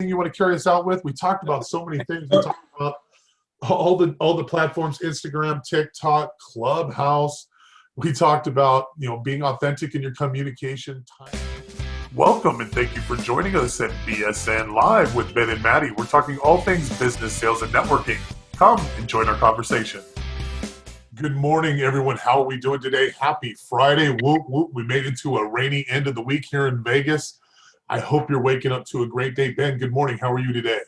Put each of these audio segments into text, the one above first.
You want to carry us out with? We talked about so many things. We talked about all the platforms: Instagram, TikTok, Clubhouse. We talked about being authentic in your communication. Welcome and thank you for joining us at BSN Live with Ben and Maddie. We're talking all things business, sales, and networking. Come and join our conversation. Good morning, everyone. How are we doing today? Happy Friday. Whoop, whoop. We made it to a rainy end of the week here in Vegas. I hope you're waking up to a great day. Ben, good morning. How are you today?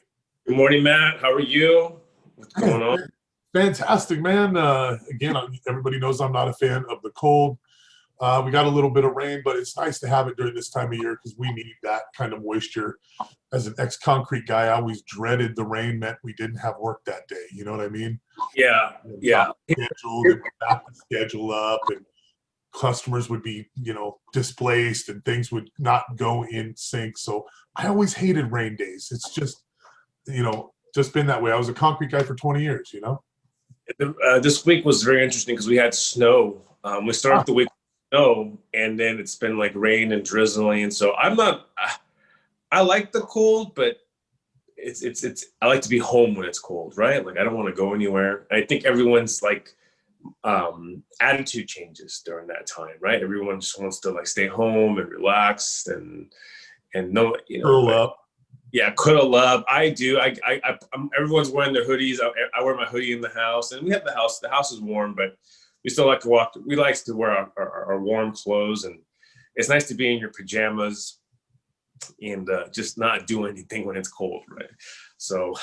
Good morning, Matt. How are you? What's going on? Fantastic, man. Again, everybody knows I'm not a fan of the cold. We got a little bit of rain, but it's nice to have it during this time of year because we need that kind of moisture. As an ex-concrete guy, I always dreaded the rain meant we didn't have work that day. You know what I mean? Yeah. Back the schedule up, and customers would be, displaced and things would not go in sync. So I always hated rain days. It's just, just been that way. I was a concrete guy for 20 years, This week was very interesting because we had snow. We started the week with snow, and then it's been like rain and drizzling. And so I like the cold, but I like to be home when it's cold, right? Like I don't want to go anywhere. I think everyone's like, attitude changes during that time, right? Everyone just wants to like stay home and relax and no, curl up. Yeah, cuddle up. I do. Everyone's wearing their hoodies. I wear my hoodie in the house, and we have the house. The house is warm, but we still like to walk. We like to wear our warm clothes, and it's nice to be in your pajamas and just not do anything when it's cold, right? So.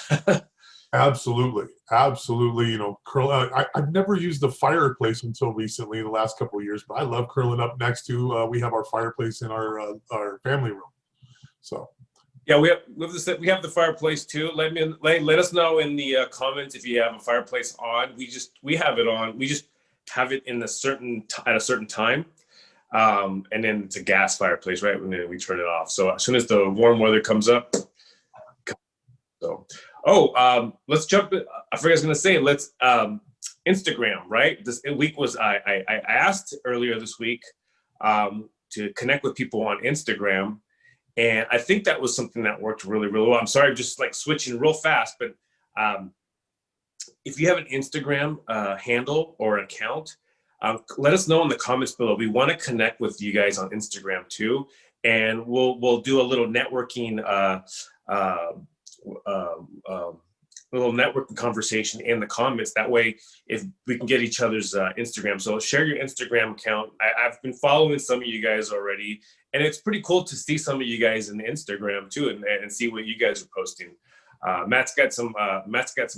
Absolutely. Curl. I've never used the fireplace until recently, the last couple of years, but I love curling up next to. We have our fireplace in our family room. So. Yeah, we have the fireplace too. Let us know in the comments if you have a fireplace on. We have it on. We just have it at a certain time, and then it's a gas fireplace, right? And then we turn it off. So as soon as the warm weather comes up. So, let's jump. I forgot I was gonna say. Let's Instagram, right? This week was I asked earlier this week to connect with people on Instagram, and I think that was something that worked really, really well. I'm sorry, I'm just like switching real fast, but if you have an Instagram handle or account, let us know in the comments below. We want to connect with you guys on Instagram too, and we'll do a little networking. Little networking conversation in the comments. That way, if we can get each other's Instagram. So share your Instagram account. I've been following some of you guys already, and it's pretty cool to see some of you guys in the Instagram too, and see what you guys are posting. Matt's got some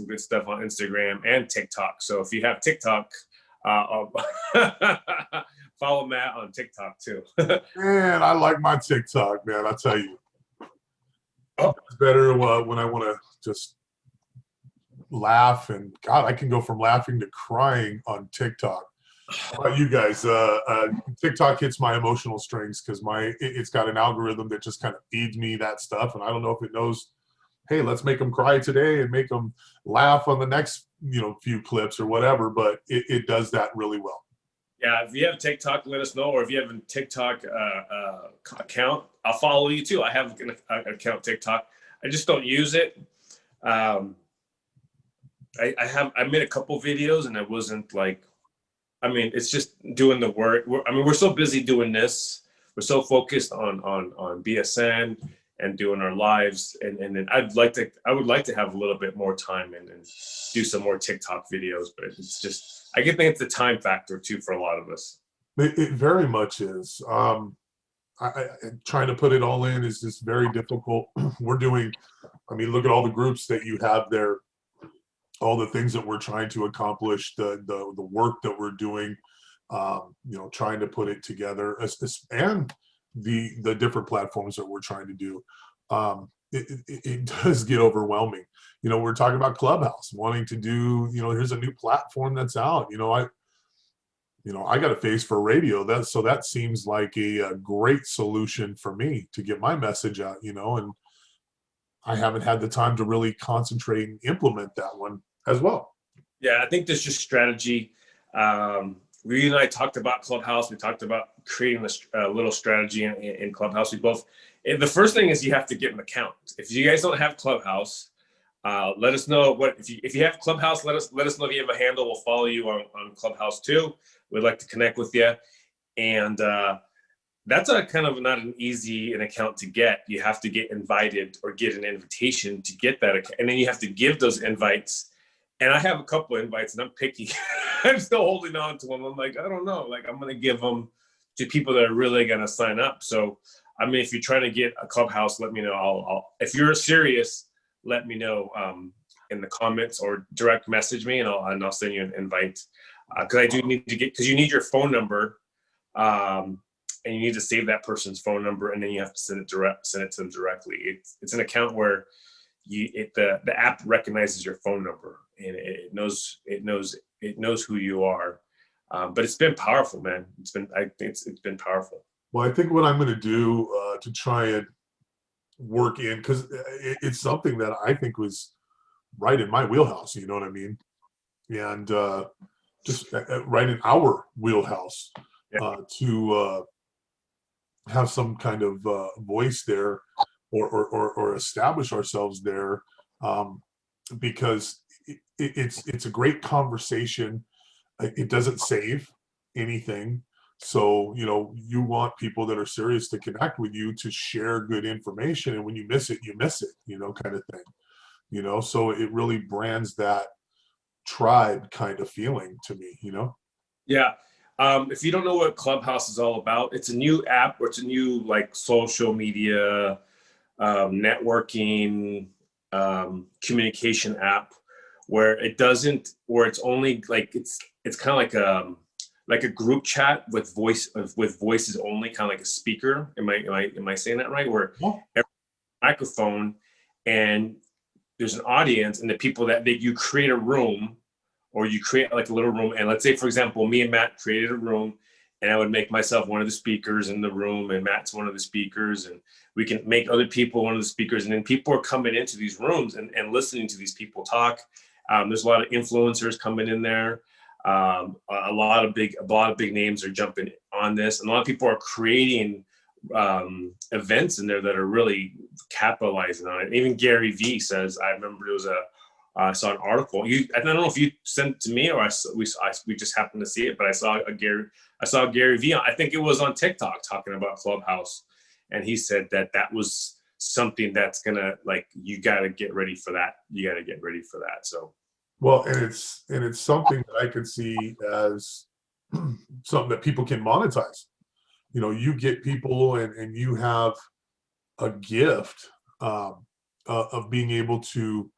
good stuff on Instagram and TikTok. So if you have TikTok, follow Matt on TikTok too. Man, I like my TikTok, man. I tell you. It's better when I want to just laugh, and God, I can go from laughing to crying on TikTok. How about you guys? TikTok hits my emotional strings because it's got an algorithm that just kind of feeds me that stuff, and I don't know if it knows, hey, let's make them cry today and make them laugh on the next few clips or whatever, but it does that really well. Yeah, if you have TikTok, let us know. Or if you have a TikTok account, I'll follow you too. I have an account TikTok. I just don't use it. I made a couple videos, and it wasn't like, it's just doing the work. We're so busy doing this. We're so focused on BSN and doing our lives, and then I would like to have a little bit more time and do some more TikTok videos, but it's just. I think it's the time factor too for a lot of us. It very much is. Trying to put it all in is just very difficult. We're doing, look at all the groups that you have there, all the things that we're trying to accomplish, the work that we're doing, trying to put it together, and the different platforms that we're trying to do. It does get overwhelming. We're talking about Clubhouse, wanting to do, here's a new platform that's out. I got a face for radio. That seems like a great solution for me to get my message out, and I haven't had the time to really concentrate and implement that one as well. Yeah, I think there's just strategy. Reed and I talked about Clubhouse. We talked about creating a little strategy in Clubhouse. We both The first thing is you have to get an account. If you guys don't have Clubhouse, let us know if you have Clubhouse. Let us know if you have a handle. We'll follow you on Clubhouse too. We'd like to connect with you, and that's a kind of not an easy an account to get. You have to get invited or get an invitation to get that account, and then you have to give those invites. And I have a couple of invites, and I'm picky. I'm still holding on to them. I'm like, I don't know. Like, I'm going to give them to people that are really going to sign up. So, I mean, if you're trying to get a Clubhouse, let me know. I'll if you're serious, let me know in the comments or direct message me, and I'll send you an invite. Because I do need to because you need your phone number, and you need to save that person's phone number, and then you have to send it to them directly. It's an account where the app recognizes your phone number, and it knows who you are. But it's been powerful, man. It's been powerful. Well, I think what I'm going to do to try and work in, because it's something that I think was right in my wheelhouse, you know what I mean? And just right in our wheelhouse, to have some kind of voice there, or establish ourselves there, because it's a great conversation. It doesn't save anything. So, you want people that are serious to connect with you to share good information. And when you miss it, kind of thing, so it really brands that tribe kind of feeling to me, Yeah. If you don't know what Clubhouse is all about, it's a new app, or it's a new like social media, networking, communication app where it's only like, it's kind of like a group chat with voices only, kind of like a speaker. Am I saying that right? Where every microphone, and there's an audience, and the people that you create a room, or you create like a little room. And let's say, for example, me and Matt created a room, and I would make myself one of the speakers in the room, and Matt's one of the speakers, and we can make other people one of the speakers. And then people are coming into these rooms and listening to these people talk. There's a lot of influencers coming in there. A lot of big names are jumping on this, and a lot of people are creating events in there that are really capitalizing on it. Even Gary Vee says, I remember I saw an article. I don't know if you sent it to me, or we just happened to see it, but I saw Gary Vee. I think it was on TikTok talking about Clubhouse, and he said that was something that's gonna, like, you got to get ready for that. You got to get ready for that. So. Well, and it's something that I could see as something that people can monetize. You get people, and you have a gift of being able to,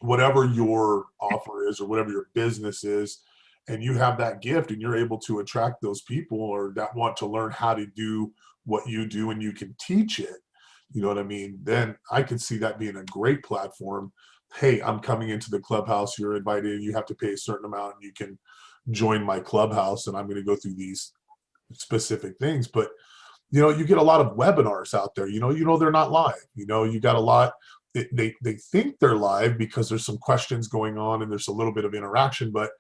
whatever your offer is or whatever your business is, and you have that gift, and you're able to attract those people, or that want to learn how to do what you do, and you can teach it, you know what I mean? Then I could see that being a great platform. Hey, I'm coming into the Clubhouse, you're invited, you have to pay a certain amount, and you can join my Clubhouse, and I'm going to go through these specific things. But you get a lot of webinars out there, they're not live. You got a lot, they think they're live because there's some questions going on and there's a little bit of interaction, but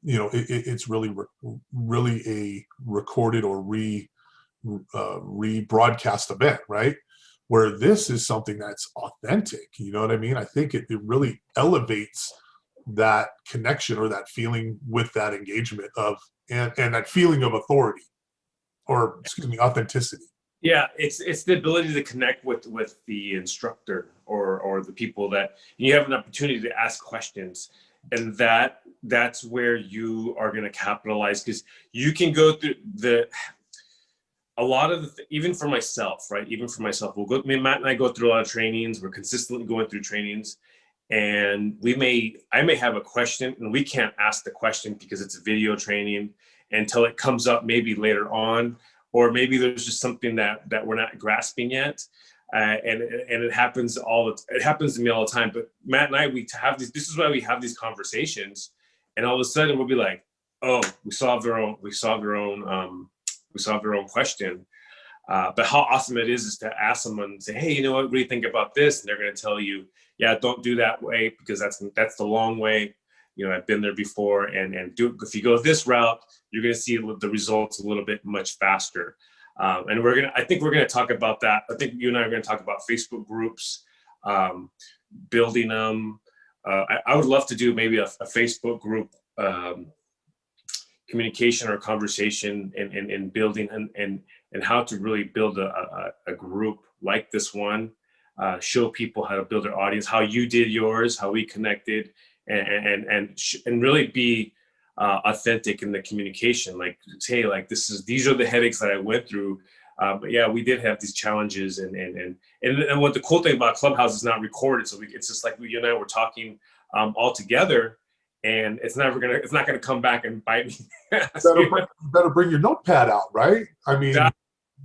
it's really a recorded or rebroadcast event, right? Where this is something that's authentic, you know what I mean? I think it really elevates that connection, or that feeling with that engagement and that feeling of authority, or authenticity. Yeah, it's the ability to connect with the instructor, or the people that you have an opportunity to ask questions, and that's where you are going to capitalize, because you can go through a lot of even for myself, right? Even for myself, Matt and I go through a lot of trainings. We're consistently going through trainings, and I may have a question, and we can't ask the question because it's a video training until it comes up maybe later on, or maybe there's just something that we're not grasping yet. And it happens it happens to me all the time. But Matt and I, this is why we have these conversations, and all of a sudden we'll be like, oh, we solved our own question. But how awesome it is to ask someone and say, hey, what do you think about this? And they're going to tell you, yeah, don't do that way, because that's the long way. I've been there before, and if you go this route, you're going to see the results a little bit much faster. And I think we're gonna talk about that. I think you and I are gonna talk about Facebook groups, building them. I would love to do maybe a Facebook group communication or conversation and building and how to really build a group like this one. Show people how to build their audience, how you did yours, how we connected, and really be authentic in the communication. Like, hey, like these are the headaches that I went through. But yeah, we did have these challenges, and what the cool thing about Clubhouse is not recorded, so it's just like you and I were talking all together, and it's not gonna come back and bite me. Better bring your notepad out, right? I mean, yeah.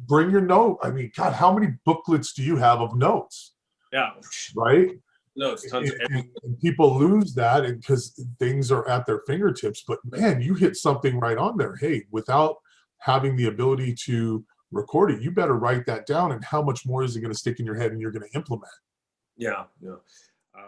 Bring your note. I mean, God, how many booklets do you have of notes? Yeah. Right? No, it's tons of and people lose that because things are at their fingertips. But man, you hit something right on there. Hey, without having the ability to record it, you better write that down. And how much more is it going to stick in your head and you're going to implement? Yeah, yeah.